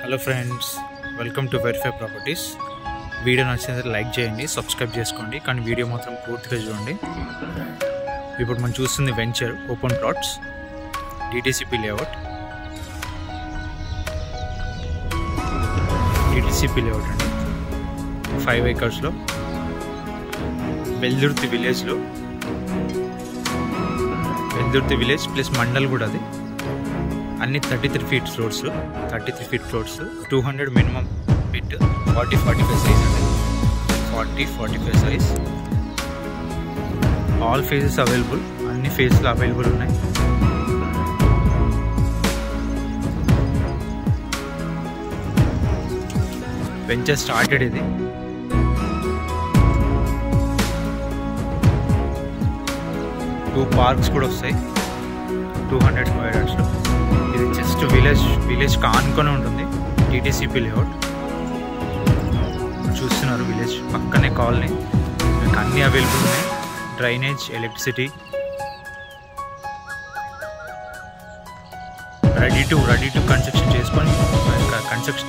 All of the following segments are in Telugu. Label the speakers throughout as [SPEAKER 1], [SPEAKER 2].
[SPEAKER 1] Hello friends, welcome to verify properties. Video నచ్చితే లైక్ చేయండి, సబ్స్క్రైబ్ చేసుకోండి, కానీ వీడియో మాత్రం పూర్తిగా చూడండి. ఇప్పుడు మనం చూస్తుంది venture open plots DTCP layout. DTCP layout అండి, 5 acresలో వెల్దుర్తి విలేజ్లో, వెల్దుర్తి విలేజ్ ప్లస్ మండల్ కూడా. అది అన్ని 33 feet roads, 33 feet roads, 200 minimum feet, 40-45 size అండి, 40-45 సైజ్. ఆల్ ఫేజెస్ అవైలబుల్, అన్ని ఫేజ్లు అవైలబుల్ ఉన్నాయి. Venture started. ఇది టూ పార్క్స్ కూడా వస్తాయి 200 square yardsలో. ఇది జస్ట్ విలేజ్ కానుకొని ఉంటుంది డిటిసిపి లేఅవుట్. చూస్తున్నారు విలేజ్ పక్కనే కాలనీ, మీకు అన్నీ అవైలబుల్ ఉన్నాయి. Drainage, electricity, ready to construction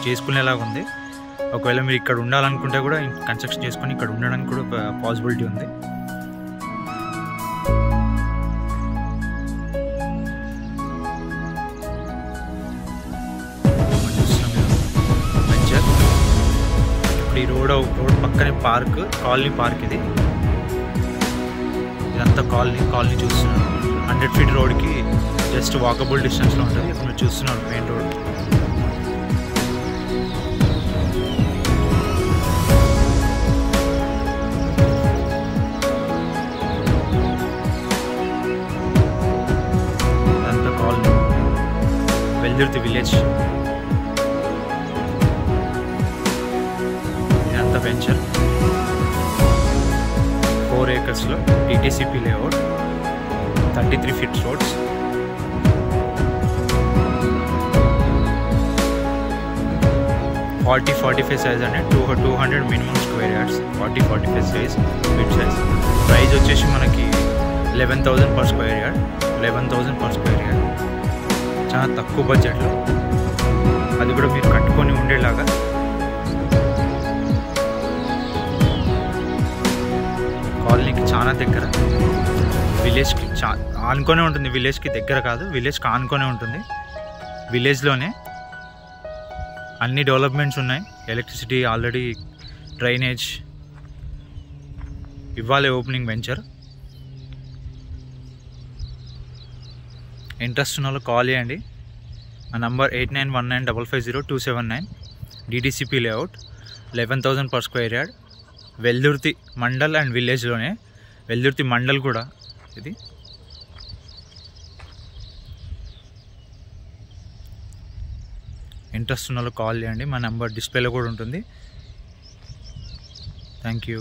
[SPEAKER 1] చేసుకునేలాగా ఉంది. ఒకవేళ మీరు ఇక్కడ ఉండాలనుకుంటే కూడా కన్స్ట్రక్షన్ చేసుకొని ఇక్కడ ఉండడానికి కూడా పాసిబిలిటీ ఉంది. ఈ రోడ్ పక్కనే కాలనీ పార్క్. ఇదంతా కాలనీ చూస్తున్నారు. 100 feet రోడ్కి జస్ట్ వాకబుల్ డిస్టెన్స్లో ఉంటుంది. ఇప్పుడు మీరు చూస్తున్నారు మెయిన్ రోడ్. ఇదంతా కాలనీ, వెల్దుర్తి విలేజ్. వెంచర్ 4 acresలో DTCP layout, 33 feet roads, (40-45 size అండి, 200 minimum square yards, 40-45 size, mid size. Price వచ్చేసి మనకి 11,000 per square yard, 11,000 per square yard. చాలా తక్కువ బడ్జెట్లో, అది కూడా మీరు కట్టుకొని ఉండేలాగా. కాలనీకి చాలా దగ్గర, విలేజ్కి ఆనుకొనే ఉంటుంది. విలేజ్కి దగ్గర కాదు, విలేజ్కి ఆనుకొనే ఉంటుంది. విలేజ్లోనే అన్ని డెవలప్మెంట్స్ ఉన్నాయి. Electricity, already drainage. ఇవ్వాలి ఓపెనింగ్ వెంచర్. ఇంట్రెస్ట్ ఉన్న వాళ్ళు కాల్ చేయండి. మా number 8919550279. DTCP layout, 11,000 per square yard. Veldurthi mandal and విలేజ్లోనే, వెల్దుర్తి మండల్ కూడా. ఇది ఇంట్రెస్ట్ ఉన్న వాళ్ళు కాల్ చేయండి. మా నెంబర్ డిస్ప్లేలో కూడా ఉంటుంది. Thank you.